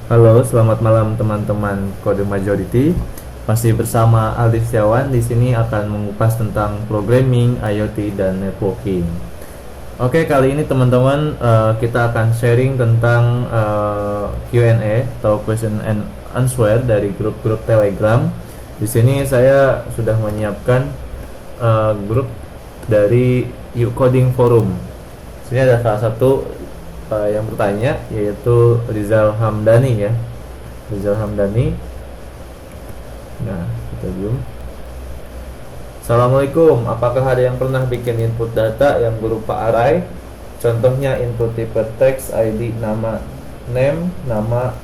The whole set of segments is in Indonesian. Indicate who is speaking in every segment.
Speaker 1: Halo, selamat malam teman-teman Kode Majority. Masih bersama Alif Setiawan. Di sini akan mengupas tentang programming, IoT, dan networking. Oke, kali ini teman-teman kita akan sharing tentang Q&A atau question and answer dari grup-grup Telegram. Di sini saya sudah menyiapkan grup dari Yuk Coding Forum. Di sini ada salah satu yang bertanya, yaitu Rizal Hamdani ya. Rizal Hamdani. Nah, kita zoom. Assalamualaikum, apakah ada yang pernah bikin input data yang berupa array? Contohnya input tipe teks, ID, nama, name, nama,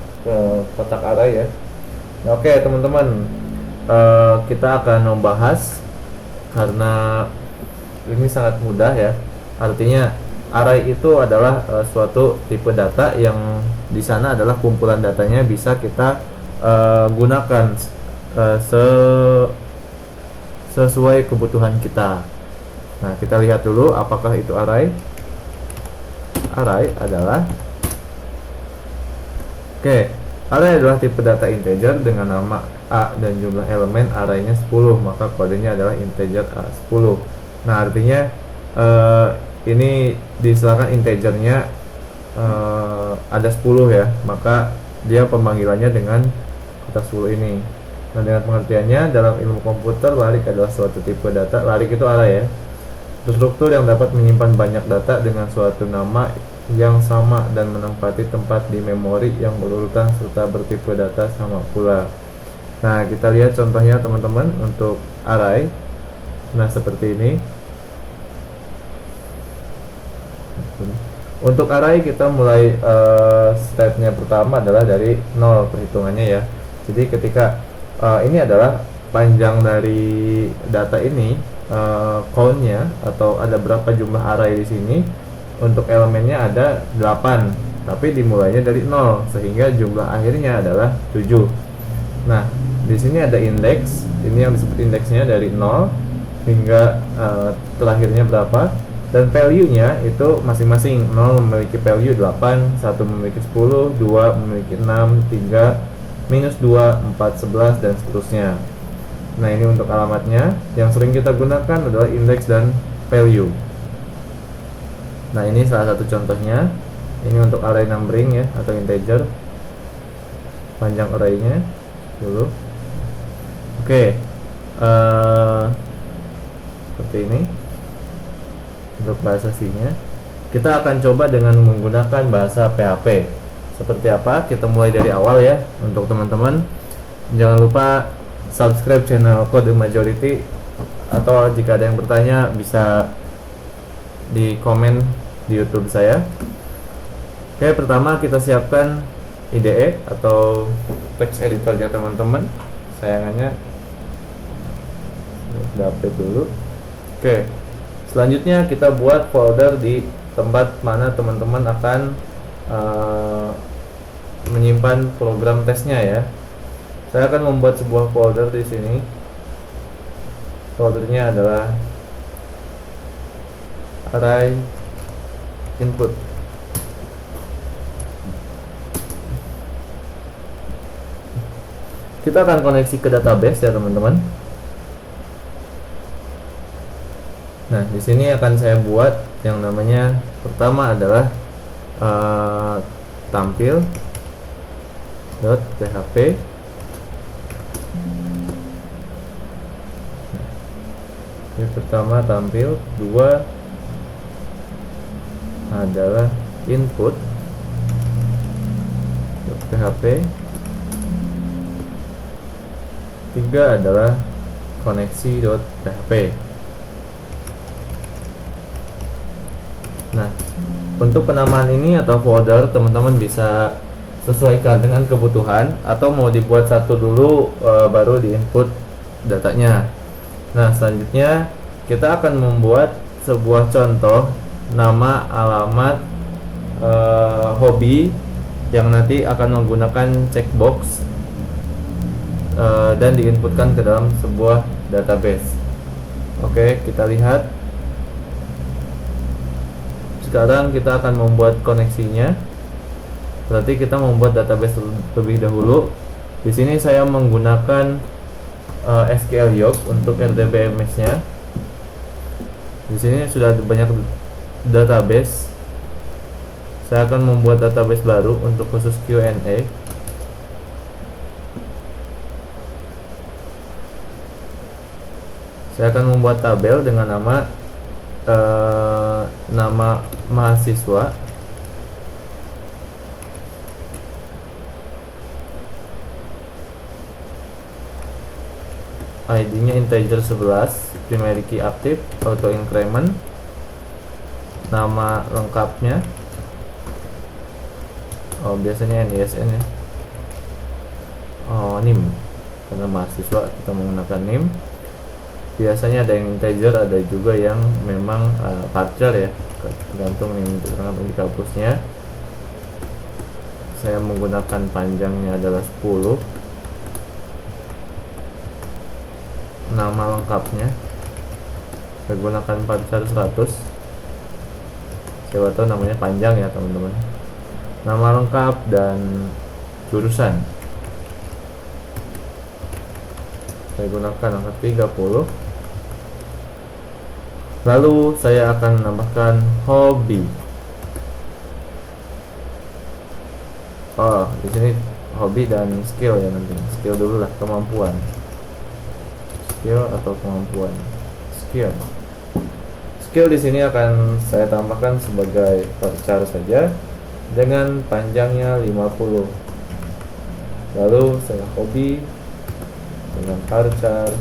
Speaker 1: kotak array ya. Nah, oke teman-teman, kita akan membahas karena ini sangat mudah ya. Artinya array itu adalah suatu tipe data yang di sana adalah kumpulan datanya bisa kita gunakan sesuai kebutuhan kita. Nah, kita lihat dulu apakah itu array. Array adalah array adalah tipe data integer dengan nama A dan jumlah elemen arraynya 10, maka kodenya adalah integer A10. Nah, artinya ini disilakan integernya ada 10 ya, maka dia pemanggilannya dengan kotak 10 ini. Nah, dengan pengertiannya dalam ilmu komputer, larik adalah suatu tipe data. Larik itu array ya, struktur yang dapat menyimpan banyak data dengan suatu nama yang sama dan menempati tempat di memori yang berurutan serta bertipe data sama pula. Nah, kita lihat contohnya teman-teman untuk array. Nah, seperti ini. Untuk array kita mulai stepnya pertama adalah dari 0 perhitungannya ya. Jadi ketika ini adalah panjang dari data ini, countnya atau ada berapa jumlah array di sini. Untuk elemennya ada 8, tapi dimulainya dari 0 sehingga jumlah akhirnya adalah 7. Nah, di sini ada indeks. Ini yang disebut indeksnya dari 0 hingga terakhirnya berapa. Dan value-nya itu masing-masing. 0 memiliki value 8, 1 memiliki 10, 2 memiliki 6, 3 minus 2, 4, 11 dan seterusnya. Nah, ini untuk alamatnya. Yang sering kita gunakan adalah index dan value. Nah, ini salah satu contohnya. Ini untuk array numbering ya, atau integer. Panjang array-nya dulu. Seperti ini. Untuk bahasa C-nya kita akan coba dengan menggunakan bahasa PHP. Seperti apa? Kita mulai dari awal ya. Untuk teman-teman, jangan lupa subscribe channel Kode Majority, atau jika ada yang bertanya bisa di komen di YouTube saya. Pertama kita siapkan IDE atau text editornya teman-teman. Sayangannya update dulu. Selanjutnya kita buat folder di tempat mana teman-teman akan menyimpan program tesnya ya. Saya akan membuat sebuah folder di sini. Foldernya adalah array input. Kita akan koneksi ke database ya teman-teman. Nah, di sini akan saya buat yang namanya pertama adalah tampil.php. Yang pertama tampil, 2 adalah input.php, 3 adalah koneksi.php. Nah, untuk penamaan ini atau folder teman-teman bisa sesuaikan dengan kebutuhan, atau mau dibuat satu dulu baru di input datanya. Nah, selanjutnya kita akan membuat sebuah contoh nama, alamat, hobi yang nanti akan menggunakan checkbox dan diinputkan ke dalam sebuah database. Kita lihat. Sekarang kita akan membuat koneksinya. Berarti kita membuat database terlebih dahulu. Di sini saya menggunakan SQL Yoke untuk RDBMS-nya. Di sini sudah ada banyak database. Saya akan membuat database baru untuk khusus Q&A. Saya akan membuat tabel dengan nama mahasiswa, ID-nya integer 11, primary key aktif, auto increment, nama lengkapnya, biasanya NISN ya, NIM, karena mahasiswa kita menggunakan NIM. Biasanya ada yang integer, ada juga yang memang varchar ya, tergantung NIM keterangan di kampusnya. Saya menggunakan panjangnya adalah 10. Nama lengkapnya saya gunakan varchar 100. Siapa tahu namanya panjang ya teman-teman. Nama lengkap dan jurusan saya gunakan angka 30. Lalu saya akan menambahkan hobi. Di sini hobi dan skill ya, nanti skill dulu lah, kemampuan. Skill atau kemampuan. Skill di sini akan saya tambahkan sebagai varchar saja dengan panjangnya 50. Lalu saya hobi dengan varchar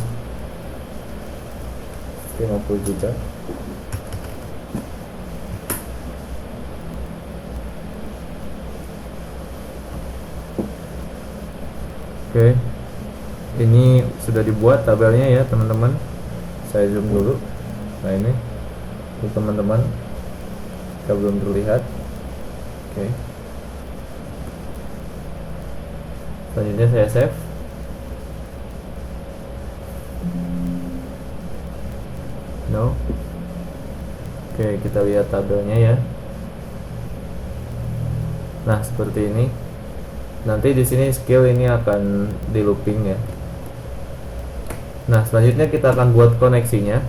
Speaker 1: 50 juga. Oke, ini sudah dibuat tabelnya ya teman-teman. Saya zoom dulu. Nah ini untuk teman-teman jika belum terlihat. Oke, selanjutnya saya save. No. Oke, kita lihat tabelnya ya. Nah seperti ini. Nanti di sini skill ini akan di looping ya. Nah selanjutnya kita akan buat koneksinya.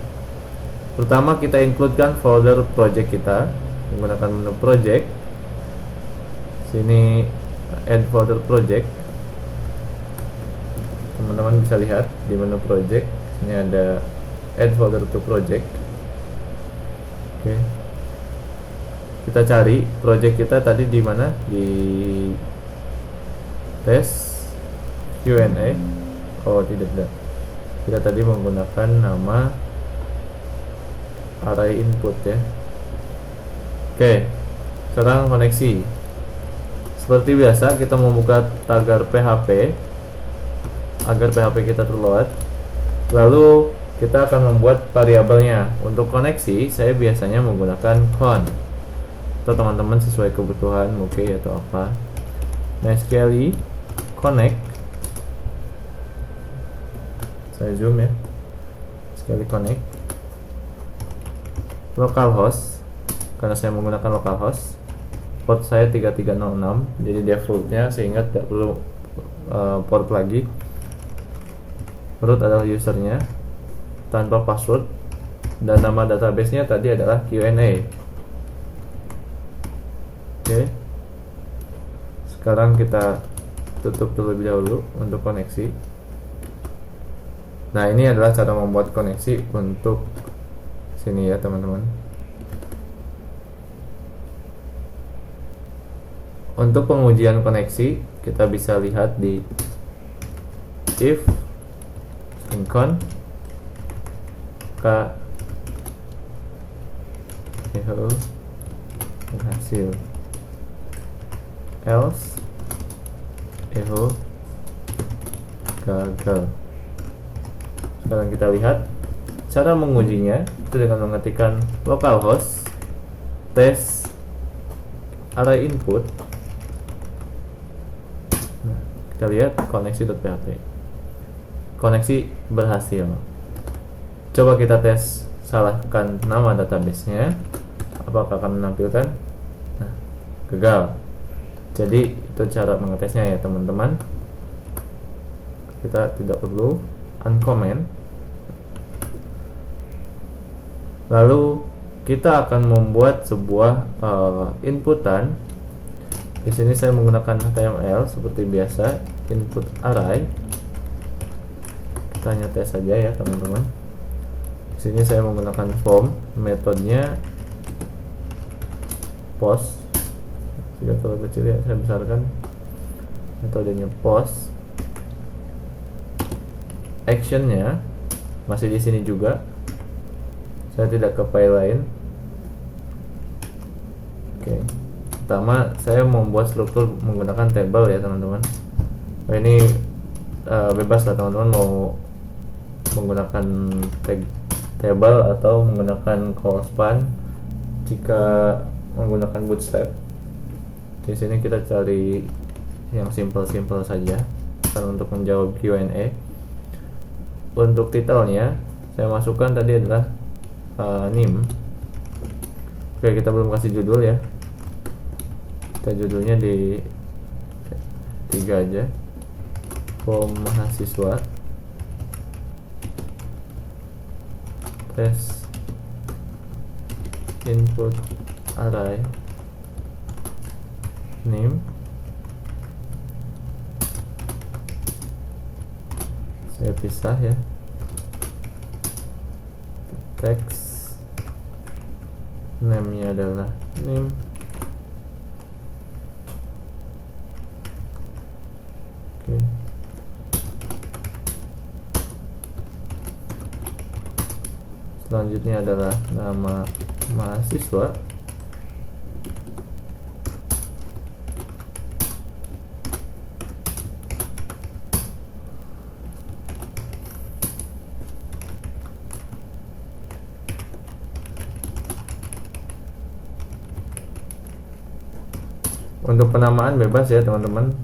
Speaker 1: Pertama kita includekan folder project kita menggunakan menu project. Sini add folder project. Teman-teman bisa lihat di menu project. Ini ada add folder to project. Oke. Kita cari project kita tadi di mana? Di tes Q&A. Tidak. Kita tadi menggunakan nama array input ya. Oke, sekarang koneksi. Seperti biasa kita membuka tagar PHP agar PHP kita terload. Lalu kita akan membuat variabelnya. Untuk koneksi saya biasanya menggunakan con. Atau teman-teman sesuai kebutuhan mungkin atau apa. Nah sekali connect, saya zoom ya, sekali connect localhost, karena saya menggunakan localhost, port saya 3306, jadi defaultnya sehingga tidak perlu port lagi. Root adalah usernya tanpa password, dan nama database nya tadi adalah Q&A. Oke, sekarang kita tutup terlebih dahulu untuk koneksi. Nah ini adalah cara membuat koneksi untuk sini ya teman-teman. Untuk pengujian koneksi kita bisa lihat di if incon k echo berhasil, else echo gagal. Sekarang kita lihat cara mengujinya itu dengan mengetikkan localhost test array input. Nah, kita lihat koneksi.php, koneksi berhasil. Coba kita tes, salahkan nama database nya, apakah akan menampilkan? Nah, gagal. Jadi itu cara mengetesnya ya teman-teman. Kita tidak perlu uncomment. Lalu kita akan membuat sebuah inputan. Di sini saya menggunakan HTML seperti biasa, input array. Kita hanya tes saja ya teman-teman. Di sini saya menggunakan form, metodenya post. Jika terlalu kecil ya saya besarkan. Metodenya post. Actionnya masih di sini juga. Saya tidak ke file lain. Oke. Pertama saya membuat struktur menggunakan table ya teman-teman. Ini bebas lah teman-teman mau menggunakan table atau menggunakan call span. Jika menggunakan bootstrap, di sini kita cari yang simple saja kan untuk menjawab Q&A. Untuk titelnya saya masukkan tadi adalah name. Oke, kita belum kasih judul ya, kita judulnya di 3 aja, form mahasiswa tes input array name. Saya pisah ya, teks name-nya adalah name. Oke. Selanjutnya adalah nama mahasiswa. Untuk penamaan bebas ya teman-teman,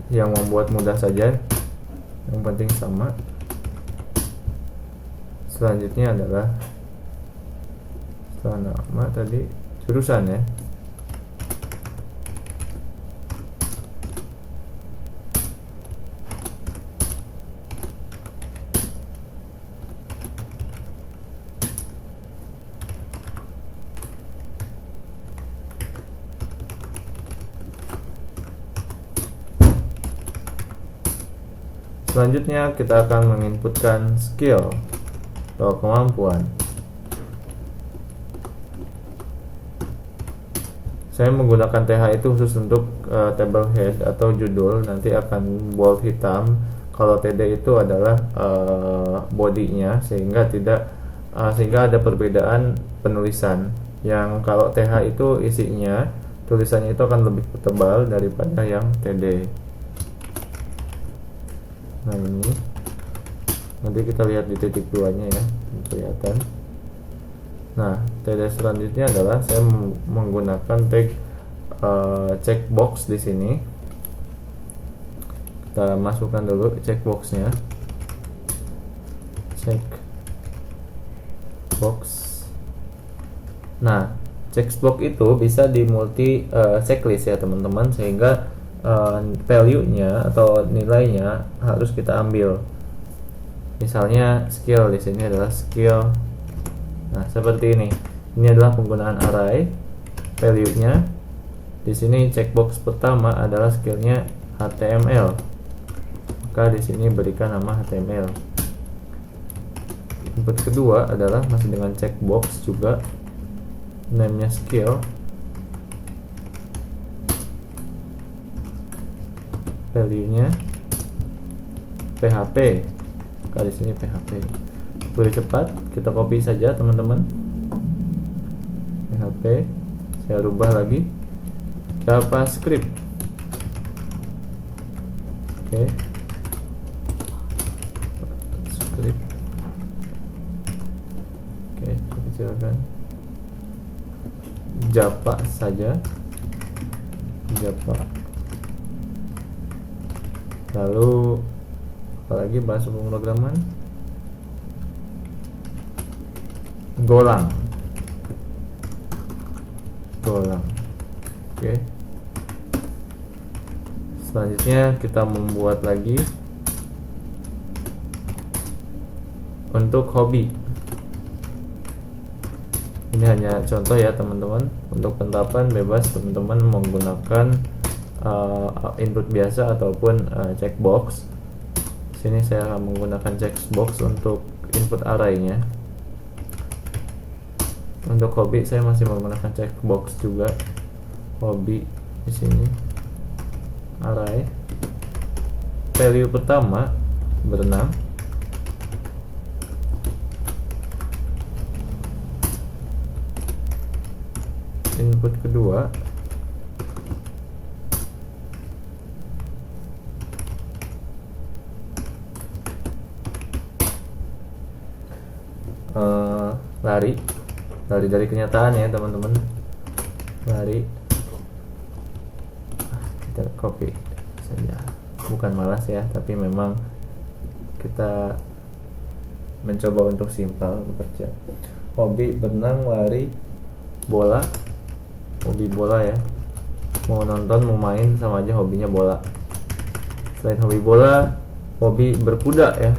Speaker 1: yang membuat mudah saja, yang penting sama. Selanjutnya adalah setelah nama tadi jurusan ya. Selanjutnya kita akan menginputkan skill atau kemampuan. Saya menggunakan TH itu khusus untuk table head atau judul, nanti akan bold hitam. Kalau TD itu adalah bodinya, sehingga sehingga ada perbedaan penulisan. Yang kalau TH itu isinya tulisannya itu akan lebih tebal daripada yang TD. Nah ini nanti kita lihat di titik 2 nya ya, kelihatan. Nah TD selanjutnya adalah saya menggunakan tag checkbox di sini. Kita masukkan dulu checkboxnya, checkbox. Nah checkbox itu bisa di multi checklist ya teman-teman, sehingga value-nya atau nilainya harus kita ambil. Misalnya skill di sini adalah skill. Nah, seperti ini. Ini adalah penggunaan array. Value-nya di sini checkbox pertama adalah skillnya HTML. Maka di sini berikan nama HTML. Input kedua adalah masih dengan checkbox juga. Name-nya skill. Value-nya PHP. Kali sini PHP. Boleh cepat, kita copy saja teman-teman. PHP, saya rubah lagi JavaScript. Oke. Script. Oke, kecilkan. Java saja. Java. Lalu apalagi bahasa pemrograman, Golang. Oke. Selanjutnya kita membuat lagi untuk hobi. Ini hanya contoh ya teman-teman. Untuk penerapan bebas teman-teman menggunakan input biasa ataupun checkbox. Sini saya akan menggunakan checkbox untuk input array-nya. Untuk hobi saya masih menggunakan checkbox juga. Hobi di sini array. Value pertama berenang. Input kedua lari dari kenyataan ya teman-teman. Lari, kita copy saja, bukan malas ya, tapi memang kita mencoba untuk simpel bekerja. Hobi berenang, lari, bola. Hobi bola ya, mau nonton mau main sama aja hobinya bola. Selain hobi bola, hobi berkuda ya,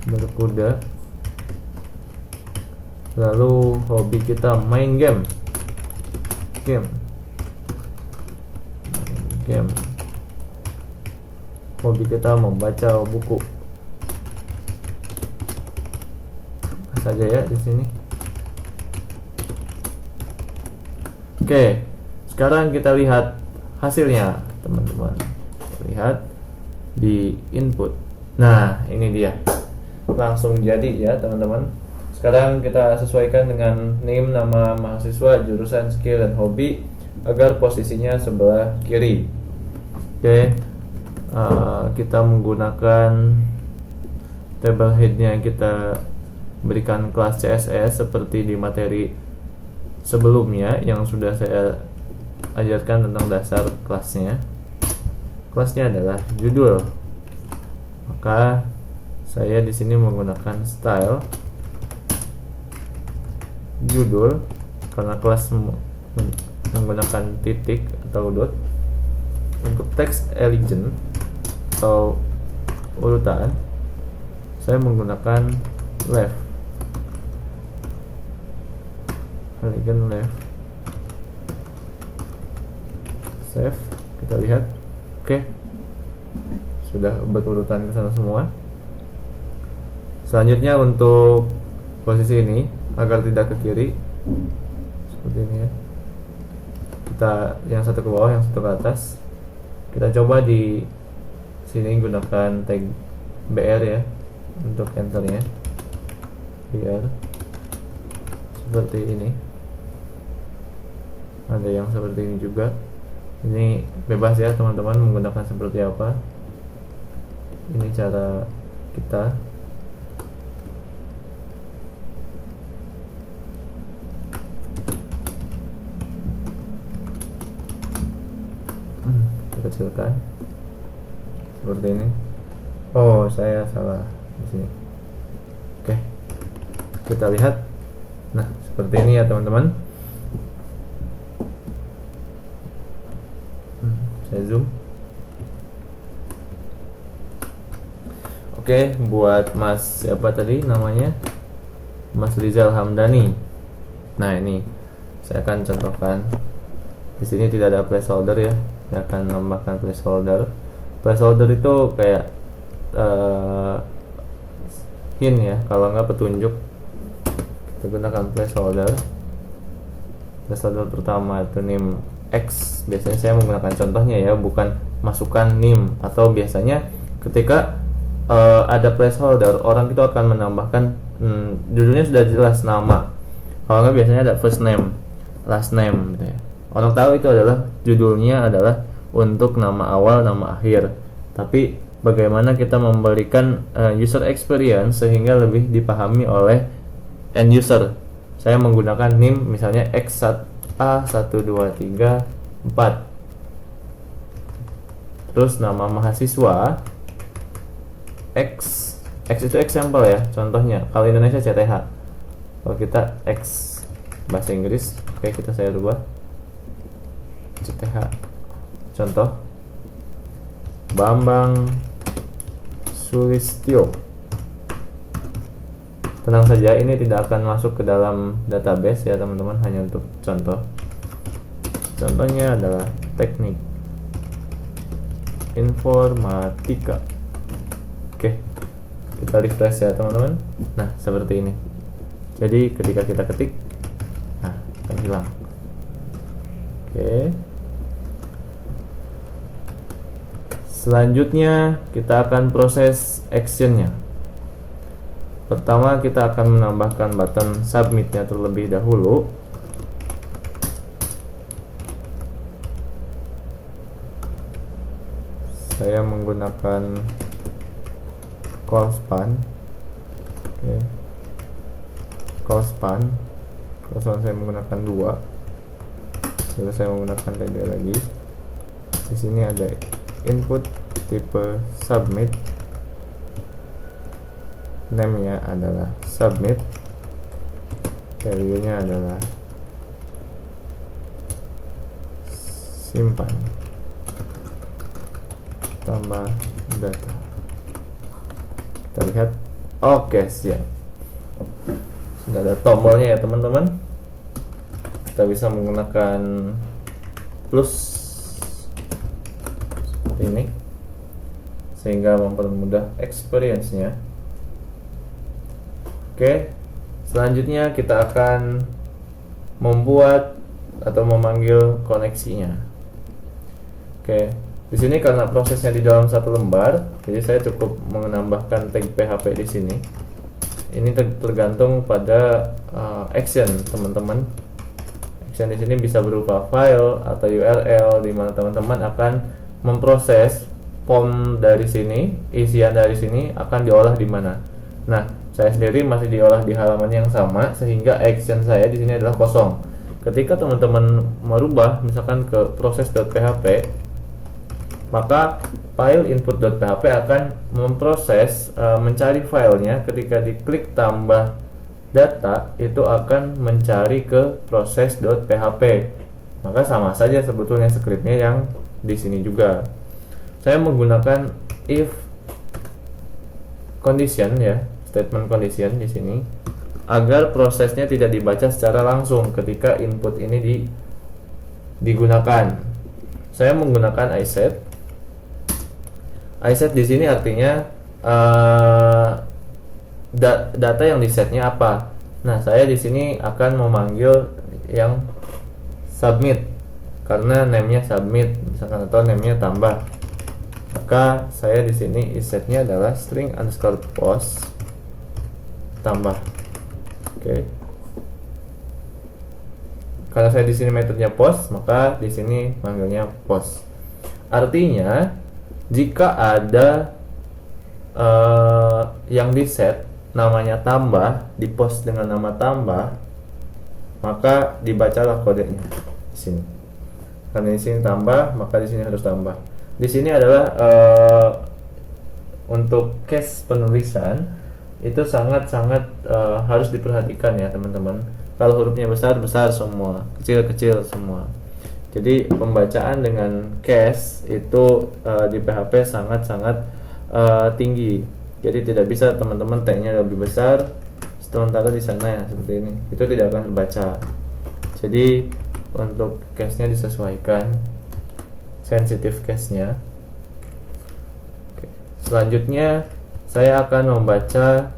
Speaker 1: berkuda. Lalu hobi kita main game. Hobi kita membaca buku. Apa saja ya di sini. Oke, sekarang kita lihat hasilnya teman-teman. Lihat di input. Nah, ini dia. Langsung jadi ya teman-teman. Sekarang kita sesuaikan dengan name, nama mahasiswa, jurusan, skill, dan hobi agar posisinya sebelah kiri. Oke, kita menggunakan table headnya, kita berikan kelas CSS seperti di materi sebelumnya yang sudah saya ajarkan tentang dasar kelasnya. Kelasnya adalah judul. Maka saya di sini menggunakan style judul karena kelas menggunakan titik atau dot. Untuk text elegant atau urutan saya menggunakan left, elegant left. Save, kita lihat. Oke, sudah berurutan ke sana semua. Selanjutnya untuk posisi ini agar tidak ke kiri seperti ini ya, kita yang satu ke bawah yang satu ke atas. Kita coba di sini gunakan tag BR ya untuk enternya. BR seperti ini. Ada yang seperti ini juga. Ini bebas ya teman-teman menggunakan seperti apa. Ini cara kita. Kecilkan seperti ini. Oh, saya salah di sini. Oke, kita lihat. Nah, seperti ini ya teman-teman. Saya zoom. Oke, buat Mas siapa tadi namanya? Mas Rizal Hamdani. Nah, ini saya akan contohkan. Di sini tidak ada placeholder ya. Saya akan menambahkan placeholder. Placeholder itu kayak hint ya, kalau nggak petunjuk. Kita gunakan placeholder. Placeholder pertama itu name X. Biasanya saya menggunakan contohnya ya, bukan masukkan name. Atau biasanya ketika ada placeholder, orang itu akan menambahkan judulnya sudah jelas nama. Kalau nggak biasanya ada first name, last name gitu ya. Orang tahu itu adalah judulnya adalah untuk nama awal, nama akhir. Tapi bagaimana kita memberikan user experience sehingga lebih dipahami oleh end user. Saya menggunakan name misalnya X1A1234. Terus nama mahasiswa X itu example ya, contohnya. Kalau Indonesia CTH. Kalau kita X bahasa Inggris, oke, kita saya rubah SCTH. Contoh Bambang Sulistyo. Tenang saja, ini tidak akan masuk ke dalam database ya teman-teman, hanya untuk contoh. Contohnya adalah teknik informatika. Oke, kita refresh ya teman-teman. Nah, seperti ini. Jadi ketika kita ketik, nah, akan hilang. Oke. Selanjutnya kita akan proses actionnya. Pertama kita akan menambahkan button submitnya terlebih dahulu. Saya menggunakan call span. Oke. Call span saya menggunakan 2. Lalu saya menggunakan TD lagi. Di sini ada input tipe submit, name-nya adalah submit, value-nya adalah simpan, tambah data. Kita lihat, oke, siap. Sudah ada tombolnya ya teman-teman. Kita bisa menggunakan plus ini sehingga mempermudah experience-nya. Oke, selanjutnya kita akan membuat atau memanggil koneksinya. Oke, di sini karena prosesnya di dalam satu lembar, jadi saya cukup menambahkan tag PHP di sini. Ini tergantung pada action teman-teman. Action di sini bisa berupa file atau URL, di mana teman-teman akan memproses form dari sini, isian dari sini akan diolah di mana. Nah, saya sendiri masih diolah di halaman yang sama, sehingga action saya di sini adalah kosong. Ketika teman-teman merubah misalkan ke proses.php, maka file input.php akan memproses, mencari filenya. Ketika diklik tambah data, itu akan mencari ke proses.php. Maka sama saja sebetulnya scriptnya yang di sini juga. Saya menggunakan if condition ya, statement condition di sini, agar prosesnya tidak dibaca secara langsung ketika input ini digunakan. Saya menggunakan iset. Iset di sini artinya data yang disetnya apa. Nah, saya di sini akan memanggil yang submit karena name-nya submit misalkan, atau name-nya tambah. Maka saya di sini isetnya adalah string underscore post tambah. Oke. Karena saya di sini metodenya post, maka di sini manggilnya post. Artinya jika ada yang diset namanya tambah, di post dengan nama tambah, maka dibacalah kodenya di sini. Karena di sini tambah, maka di sini harus tambah. Di sini adalah untuk case penulisan itu sangat-sangat harus diperhatikan ya teman-teman. Kalau hurufnya besar semua, kecil semua. Jadi pembacaan dengan case itu di PHP sangat-sangat tinggi. Jadi tidak bisa teman-teman tag-nya lebih besar sementara di sana ya seperti ini, itu tidak akan terbaca. Jadi untuk case-nya disesuaikan, sensitive case-nya. Oke. Selanjutnya saya akan membaca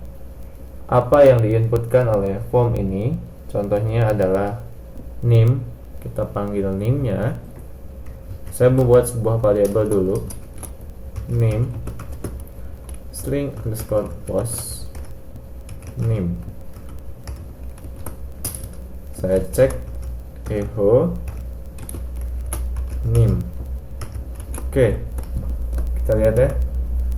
Speaker 1: apa yang diinputkan oleh form ini. Contohnya adalah name. Kita panggil name-nya. Saya membuat sebuah variabel dulu, name string underscore post name. Saya cek echo name. Oke, kita lihat ya.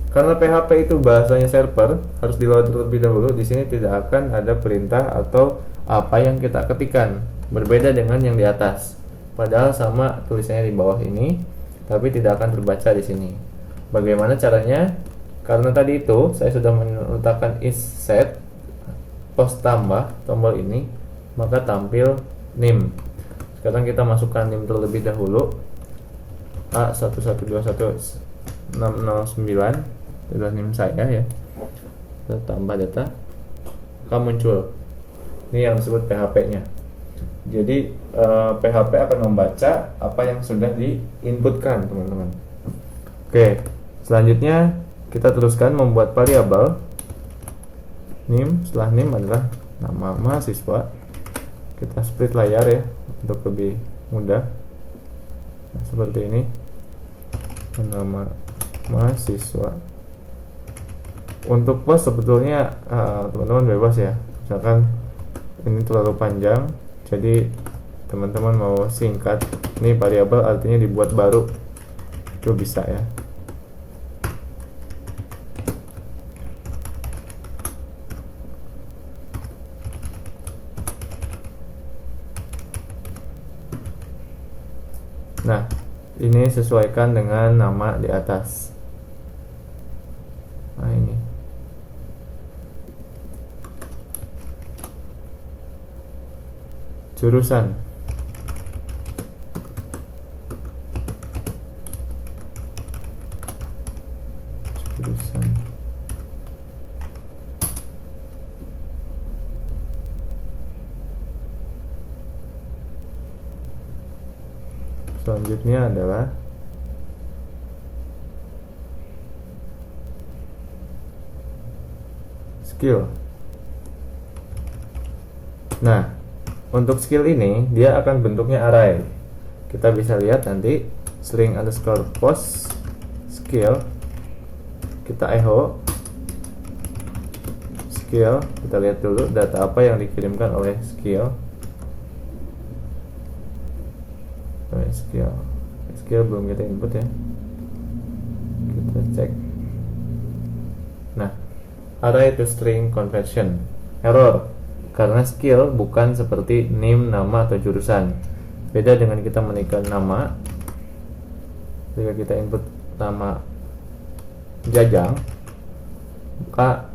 Speaker 1: Karena PHP itu bahasanya server, harus di-load terlebih dahulu. Di sini tidak akan ada perintah atau apa yang kita ketikkan, berbeda dengan yang di atas. Padahal sama tulisannya di bawah ini, tapi tidak akan terbaca di sini. Bagaimana caranya? Karena tadi itu saya sudah meletakkan is set post tambah tombol ini, maka tampil name. Sekarang kita masukkan NIM terlebih dahulu. A1121609 adalah NIM saya ya. Kita tambah data, akan muncul ini yang disebut PHP-nya. Jadi PHP akan membaca apa yang sudah diinputkan, teman-teman. Oke, selanjutnya kita teruskan membuat variabel NIM. Setelah NIM adalah nama mahasiswa. Kita split layar ya untuk lebih mudah. Nah, seperti ini, nama mahasiswa. Untuk pos sebetulnya teman-teman bebas ya, misalkan ini terlalu panjang, jadi teman-teman mau singkat, ini variabel artinya dibuat baru, itu bisa ya. Nah, ini sesuaikan dengan nama di atas. Nah, ini jurusan. Selanjutnya adalah skill. Nah, untuk skill ini dia akan bentuknya array. Kita bisa lihat nanti string underscore post skill. Kita echo skill. Kita lihat dulu data apa yang dikirimkan oleh skill. Skill belum kita input ya. Kita cek. Nah, array to string conversion error karena skill bukan seperti name, nama atau jurusan. Beda dengan kita menaikkan nama. Jika kita input nama Jajang, maka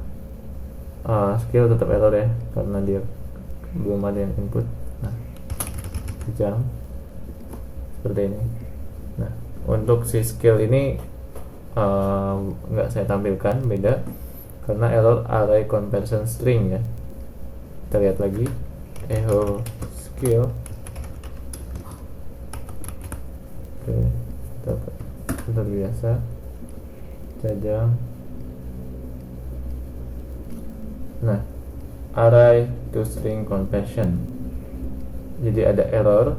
Speaker 1: skill tetap error ya, karena dia belum ada yang input. Nah, Jajang seperti ini. Nah, untuk si skill ini nggak saya tampilkan, beda karena error array conversion string ya. Kita lihat lagi echo skill. Oke, dapat biasa Jajang. Nah, array to string conversion, jadi ada error.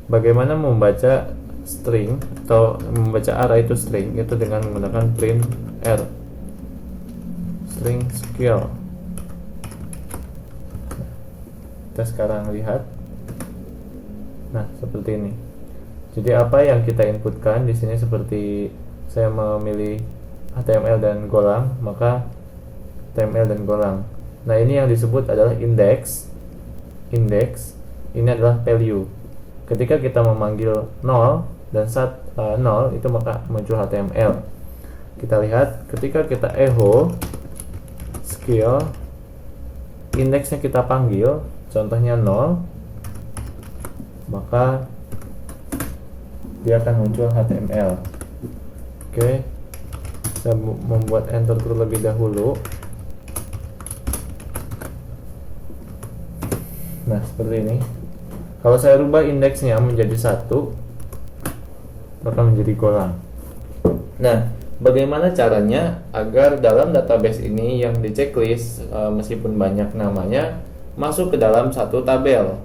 Speaker 1: Bagaimana membaca string atau membaca array itu string itu dengan menggunakan print r string skill. Kita sekarang lihat. Nah, seperti ini. Jadi apa yang kita inputkan di sini, seperti saya memilih HTML dan golang, maka HTML dan golang. Nah, ini yang disebut adalah index. Index ini adalah value. Ketika kita memanggil 0 dan 0 itu maka muncul HTML. Kita lihat ketika kita echo skill, indeksnya kita panggil, contohnya 0, maka dia akan muncul HTML. Oke, saya membuat enter terlebih dahulu. Nah, seperti ini. Kalau saya rubah indeksnya menjadi 1, maka menjadi golang. Nah, bagaimana caranya agar dalam database ini yang di checklist meskipun banyak namanya masuk ke dalam satu tabel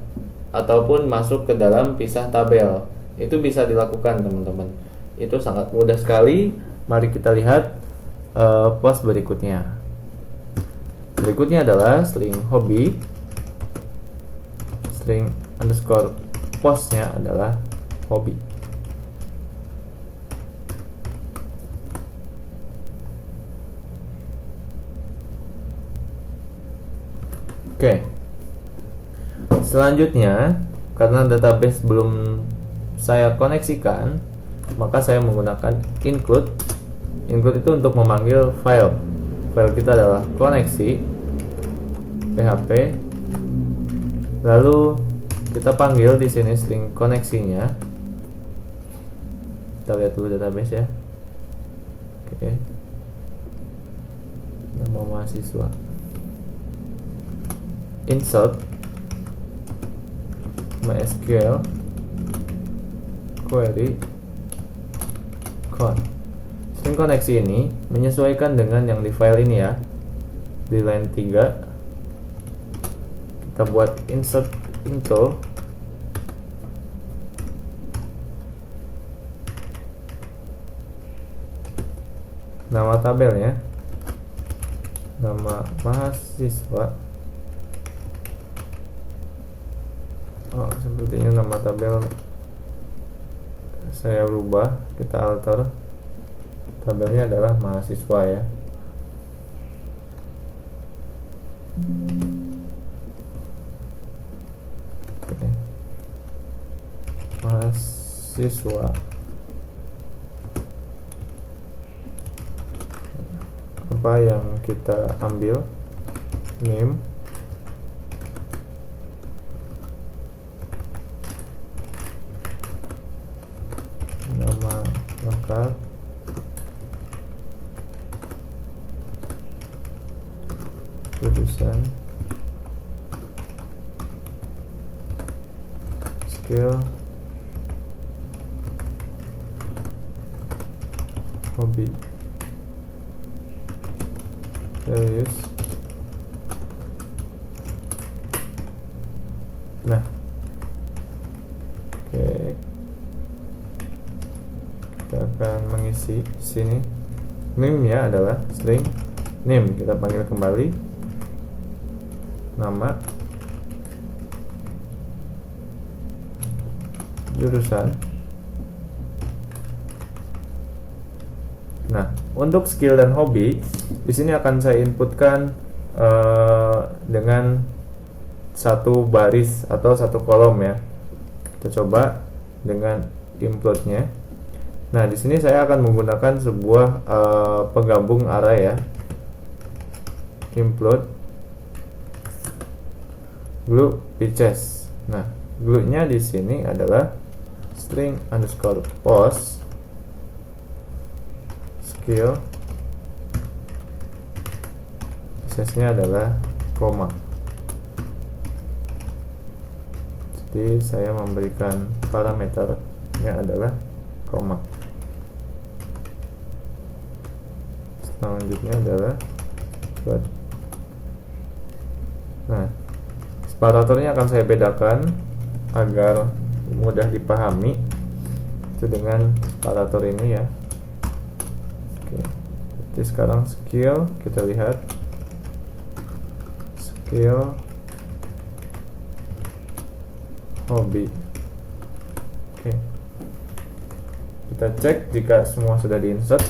Speaker 1: ataupun masuk ke dalam pisah tabel? Itu bisa dilakukan, teman-teman. Itu sangat mudah sekali. Mari kita lihat post berikutnya. Berikutnya adalah string hobby. String underscore postnya adalah hobby. Oke. Selanjutnya, karena database belum saya koneksikan, maka saya menggunakan include. Include itu untuk memanggil file. File kita adalah koneksi php, lalu kita panggil di sini string koneksinya. Kita lihat dulu database ya. Oke. Nama mahasiswa. Insert MySQL query con. String koneksi ini menyesuaikan dengan yang di file ini ya. Di line 3 kita buat insert into nama tabelnya, nama mahasiswa. Oh, sepertinya nama tabel saya rubah, kita alter. Tabelnya adalah mahasiswa ya. Oke. Mahasiswa. Apa yang kita ambil? Name, nama lengkap, jurusan, skill, hobi, serius. Nah, oke, kita akan mengisi sini. Name-nya adalah string name, kita panggil kembali. Nama, jurusan. Nah, untuk skill dan hobi di sini akan saya inputkan dengan satu baris atau satu kolom ya. Kita coba dengan implode-nya. Nah, di sini saya akan menggunakan sebuah penggabung array ya. Implode glue pitches. Nah, glue-nya di sini adalah string underscore post skill. Access-nya adalah koma. Jadi saya memberikan parameternya adalah koma. Selanjutnya adalah dot. Nah, separatornya akan saya bedakan agar mudah dipahami. Itu dengan separator ini ya. Oke. Jadi sekarang skill, kita lihat skill hobi. Oke. Kita cek jika semua sudah diinsert.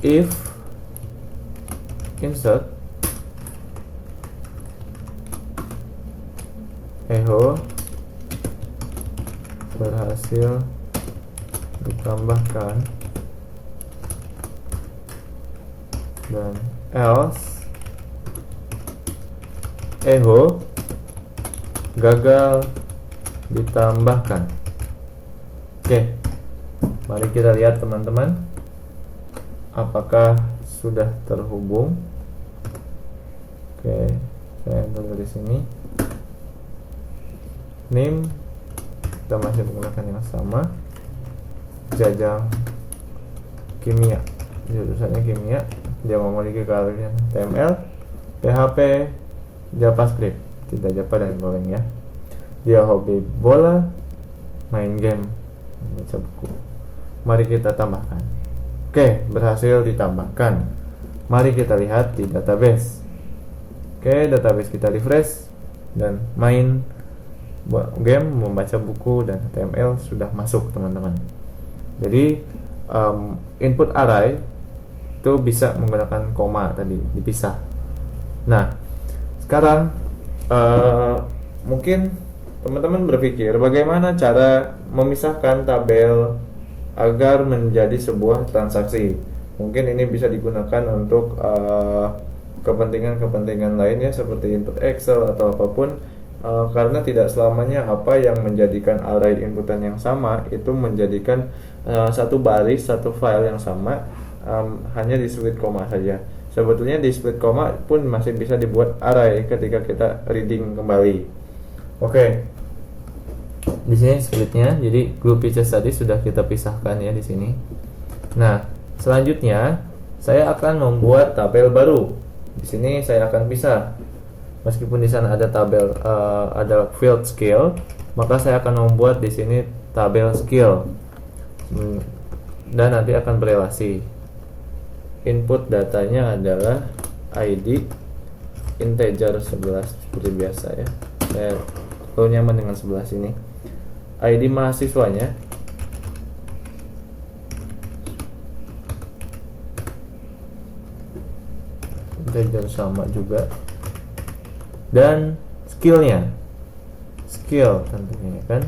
Speaker 1: If insert echo berhasil ditambahkan dan else echo gagal ditambahkan. Oke, mari kita lihat teman-teman, apakah sudah terhubung. Oke, saya enter di sini. Name kita masih menggunakan yang sama. Jajang kimia, jurusannya kimia. Dia memiliki keahlian HTML, PHP, JavaScript, tidak Java dan Golang ya. Dia hobi bola, main game, baca buku. Mari kita tambahkan. Oke, berhasil ditambahkan. Mari kita lihat di database. Oke, database kita refresh dan main game, membaca buku dan HTML sudah masuk teman-teman. Jadi input array itu bisa menggunakan koma tadi, dipisah. Nah, sekarang mungkin teman-teman berpikir bagaimana cara memisahkan tabel agar menjadi sebuah transaksi. Mungkin ini bisa digunakan untuk kepentingan-kepentingan lain ya, seperti input Excel atau apapun. Karena tidak selamanya apa yang menjadikan array inputan yang sama itu menjadikan satu baris, satu file yang sama, hanya di split koma saja. Sebetulnya di split koma pun masih bisa dibuat array ketika kita reading kembali. Oke. Di sini splitnya, jadi group features tadi sudah kita pisahkan ya di sini. Nah, selanjutnya saya akan membuat tabel baru. Di sini saya akan pisah. Meskipun di sana ada tabel, ada field skill, maka saya akan membuat di sini tabel skill, dan nanti akan berelasi. Input datanya adalah ID integer 11 seperti biasa ya. Saya terlalu nyaman dengan 11 ini. ID mahasiswanya integer sama juga. Dan skillnya, skill tentunya kan,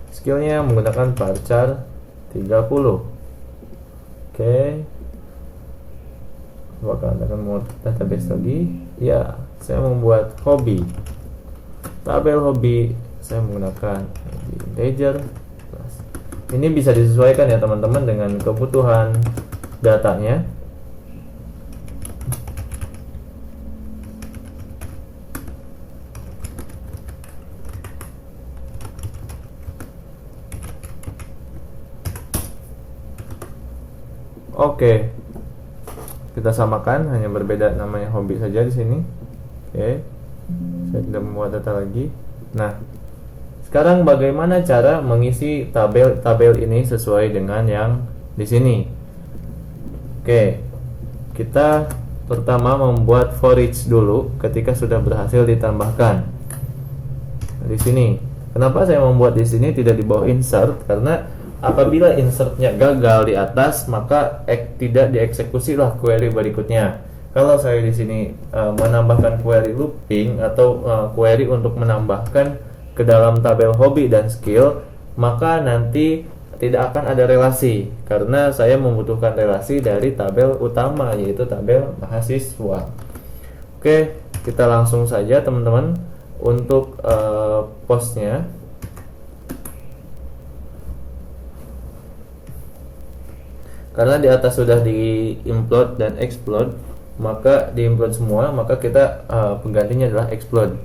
Speaker 1: skillnya menggunakan varchar 30. Oke, apakah Anda akan membuat database lagi? Ya, saya membuat hobi, tabel hobi, saya menggunakan integer. Ini bisa disesuaikan ya teman-teman dengan kebutuhan datanya. Oke, kita samakan, hanya berbeda namanya hobi saja di sini. Oke, saya tidak membuat data lagi. Nah, sekarang bagaimana cara mengisi tabel ini sesuai dengan yang di sini? Oke, kita pertama membuat for each dulu ketika sudah berhasil ditambahkan. Di sini, kenapa saya membuat di sini tidak di bawah insert? Karena apabila insertnya gagal di atas, maka tidak dieksekusilah query berikutnya. Kalau saya di sini menambahkan query looping atau query untuk menambahkan ke dalam tabel hobi dan skill, maka nanti tidak akan ada relasi, karena saya membutuhkan relasi dari tabel utama, yaitu tabel mahasiswa. Oke, kita langsung saja teman-teman untuk postnya. Karena di atas sudah di-implode dan explode, maka di-implode semua, maka kita penggantinya adalah explode.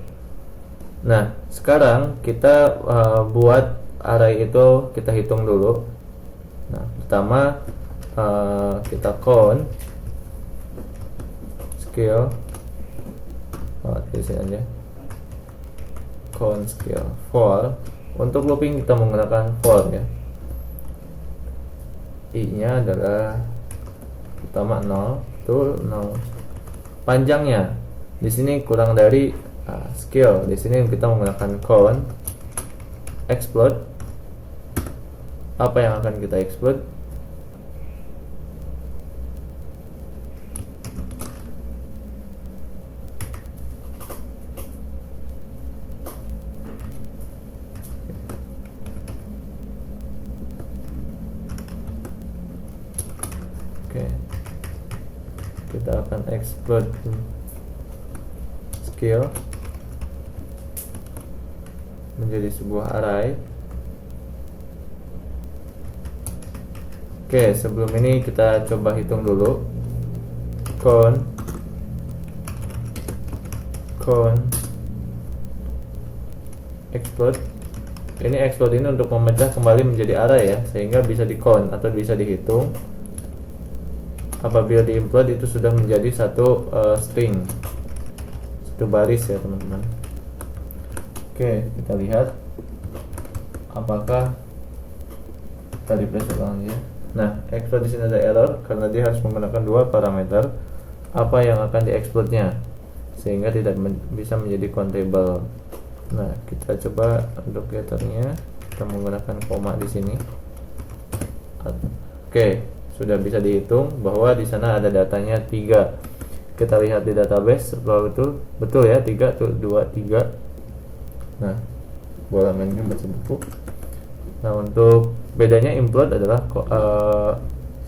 Speaker 1: Nah, sekarang kita buat array itu, kita hitung dulu. Nah, pertama kita count skill, di sini aja, count skill for. Untuk looping kita menggunakan for ya. I-nya adalah pertama 0, itu 0. Panjangnya di sini kurang dari skill. Di sini kita menggunakan count explode. Apa yang akan kita explode? Oke, kita akan explode skill menjadi sebuah array. Oke, sebelum ini kita coba hitung dulu. Count explode. Ini explode ini untuk memecah kembali menjadi array ya, sehingga bisa di count atau bisa dihitung. Apabila di-implode itu sudah menjadi satu string, satu baris ya teman-teman. Oke, kita lihat apakah kita refresh ulang ya. Nah, explode di sini ada error karena dia harus menggunakan dua parameter. Apa yang akan di-explode-nya sehingga tidak bisa menjadi countable. Nah, kita coba untuk getternya, kita menggunakan koma di sini. Oke, sudah bisa dihitung bahwa di sana ada datanya 3. Kita lihat di database bahwa betul ya, 3 tuh 2 3. Nah, bola mainnya baca buku. Nah, untuk bedanya implode adalah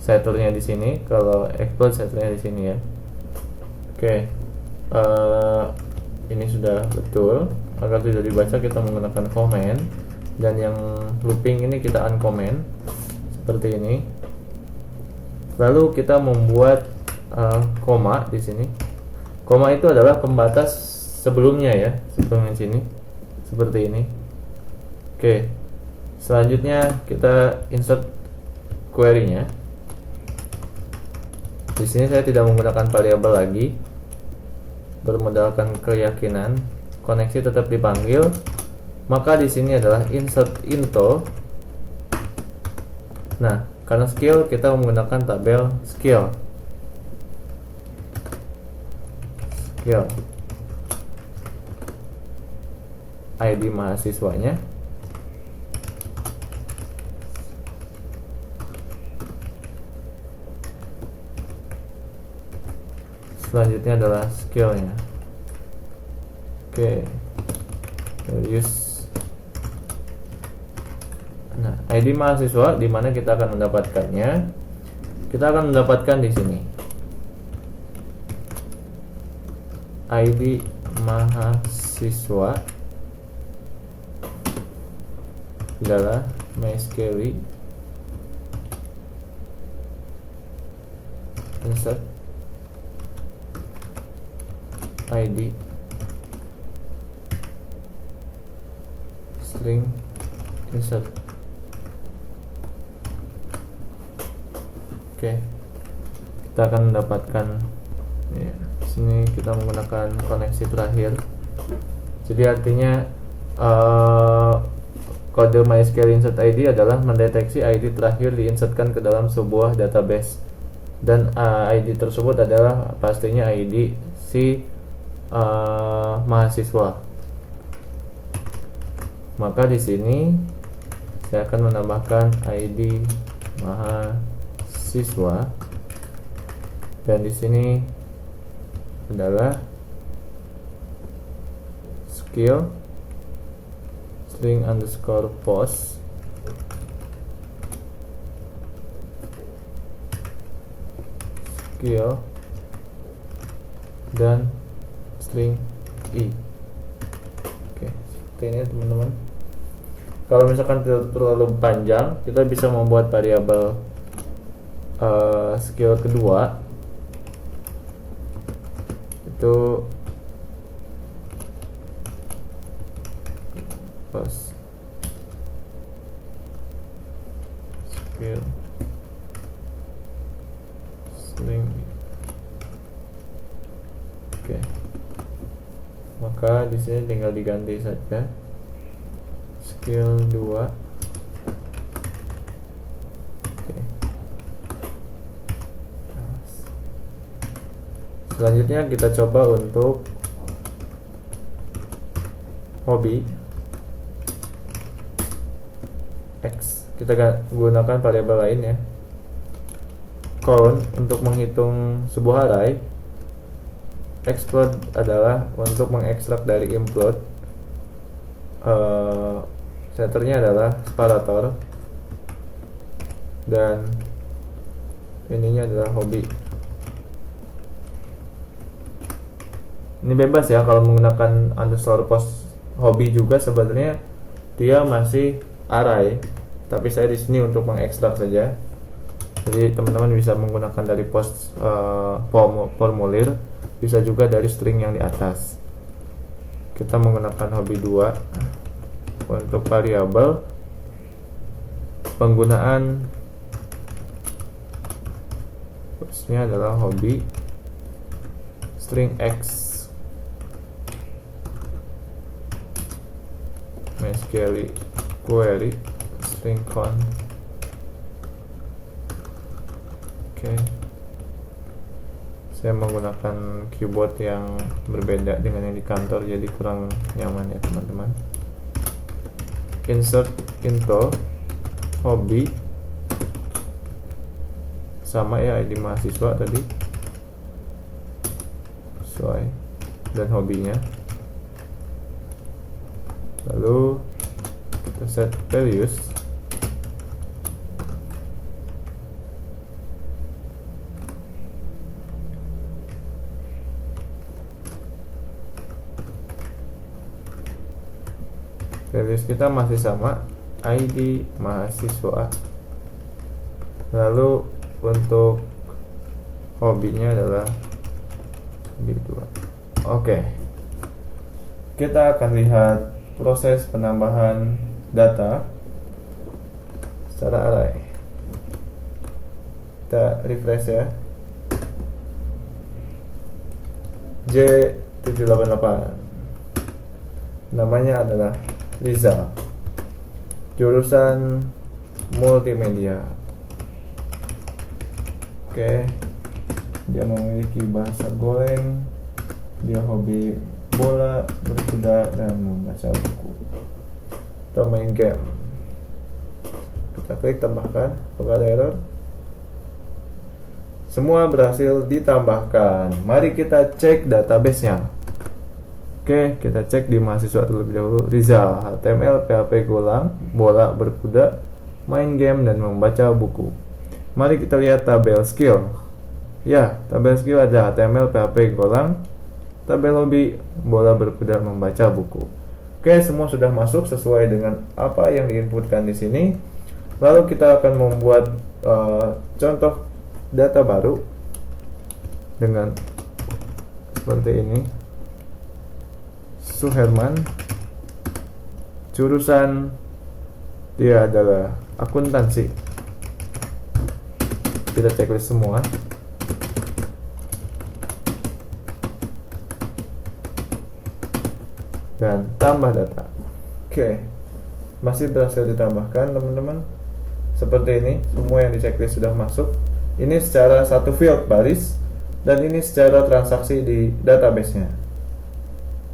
Speaker 1: setternya di sini, kalau exploit setternya di sini ya. Oke, ini sudah betul. Agar tidak dibaca kita menggunakan comment, dan yang looping ini kita uncomment seperti ini. Lalu kita membuat koma di sini. Koma itu adalah pembatas sebelumnya ya, sebelumnya sini seperti ini. Oke, selanjutnya kita insert query-nya. Di sini saya tidak menggunakan variabel lagi, bermodalkan keyakinan. Koneksi tetap dipanggil. Maka di sini adalah insert into. Nah, karena skill kita menggunakan tabel skill. ID mahasiswanya. Selanjutnya adalah skillnya. Oke, use. Nah, ID mahasiswa di mana kita akan mendapatkannya? Kita akan mendapatkan di sini. ID mahasiswa adalah MySQL insert ID string insert. Oke, kita akan mendapatkan ya, sini kita menggunakan koneksi terakhir. Jadi artinya kode MySQL insert ID adalah mendeteksi ID terakhir diinsertkan ke dalam sebuah database, dan ID tersebut adalah pastinya ID si mahasiswa. Maka di sini saya akan menambahkan ID mahasiswa, dan di sini adalah skill string underscore post skill dan string i. Oke, seperti ini teman-teman. Kalau misalkan tidak terlalu panjang, kita bisa membuat variabel skill kedua, itu post skill string. Oke, maka di sini tinggal diganti saja skill 2. Oke. Selanjutnya kita coba untuk hobi X. Kita gunakan variabel lain ya, count untuk menghitung sebuah array. Explode adalah untuk mengekstrak dari implode. Setternya adalah separator, dan ininya adalah hobi. Ini bebas ya, kalau menggunakan underscore post hobi juga sebenarnya dia masih array, tapi saya di sini untuk mengekstrak saja. Jadi teman-teman bisa menggunakan dari post formulir, bisa juga dari string yang di atas. Kita menggunakan hobi 2 untuk variabel. Penggunaan postnya adalah hobi string x MySQL query string count. Oke, saya menggunakan keyboard yang berbeda dengan yang di kantor, jadi kurang nyaman ya teman-teman. Insert into hobi, sama ya ID mahasiswa tadi, sesuai, dan hobinya. Lalu kita set values. values kita masih sama, ID mahasiswa. Lalu untuk hobinya adalah B2. Oke. Kita akan lihat proses penambahan data secara array. Kita refresh ya. J788, namanya adalah Rizal, jurusan multimedia. Oke, dia memiliki bahasa Golang, dia hobi bola, berkuda, dan membaca buku atau main game. Kita klik tambahkan, apakah ada error? Semua berhasil ditambahkan. Mari kita cek database-nya. Oke, kita cek di mahasiswa terlebih dahulu. Rizal, HTML, PHP Golang, bola, berkuda, main game, dan membaca buku. Mari kita lihat tabel skill. Ya, tabel skill ada HTML, PHP Golang, tabel hobi, bola, berkuda, membaca buku. Oke, semua sudah masuk sesuai dengan apa yang diinputkan di sini. Lalu kita akan membuat contoh data baru dengan seperti ini. Suherman, jurusan dia adalah akuntansi. Kita checklist semua. Dan tambah data. Oke, masih berhasil ditambahkan teman-teman. Seperti ini, semua yang di checklist sudah masuk. Ini secara satu field baris, dan ini secara transaksi di database-nya.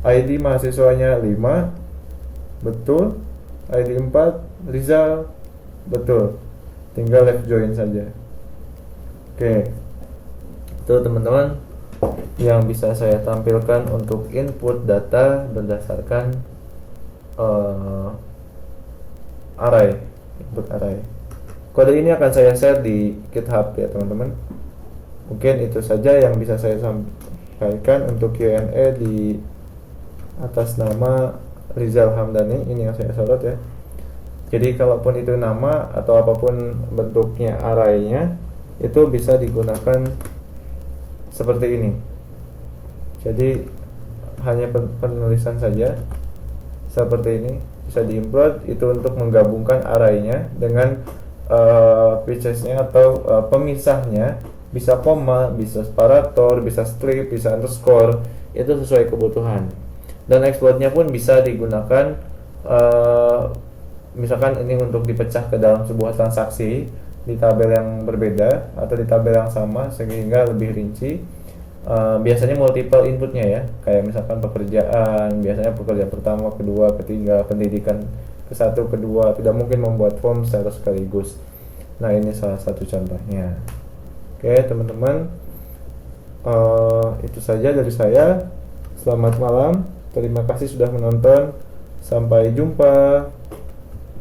Speaker 1: ID mahasiswanya 5, betul. ID 4, Rizal, betul. Tinggal left join saja. Oke, itu teman-teman yang bisa saya tampilkan untuk input data berdasarkan array, input array. Kode ini akan saya share di GitHub ya teman-teman. Mungkin itu saja yang bisa saya sampaikan untuk Q&A di atas nama Rizal Hamdani. Ini yang saya sorot ya. Jadi kalaupun itu nama atau apapun bentuknya array-nya, itu bisa digunakan seperti ini. Jadi hanya penulisan saja seperti ini, bisa diimport. Itu untuk menggabungkan array-nya dengan pieces-nya atau pemisahnya. Bisa koma, bisa separator, bisa strip, bisa underscore. Itu sesuai kebutuhan. Dan exploit-nya pun bisa digunakan misalkan ini untuk dipecah ke dalam sebuah transaksi di tabel yang berbeda atau di tabel yang sama sehingga lebih rinci. Biasanya multiple inputnya ya, kayak misalkan pekerjaan, biasanya pekerjaan pertama, kedua, ketiga, pendidikan ke-1, kedua, tidak mungkin membuat form secara sekaligus. Nah, ini salah satu contohnya. Oke teman-teman, itu saja dari saya. Selamat malam, terima kasih sudah menonton, sampai jumpa.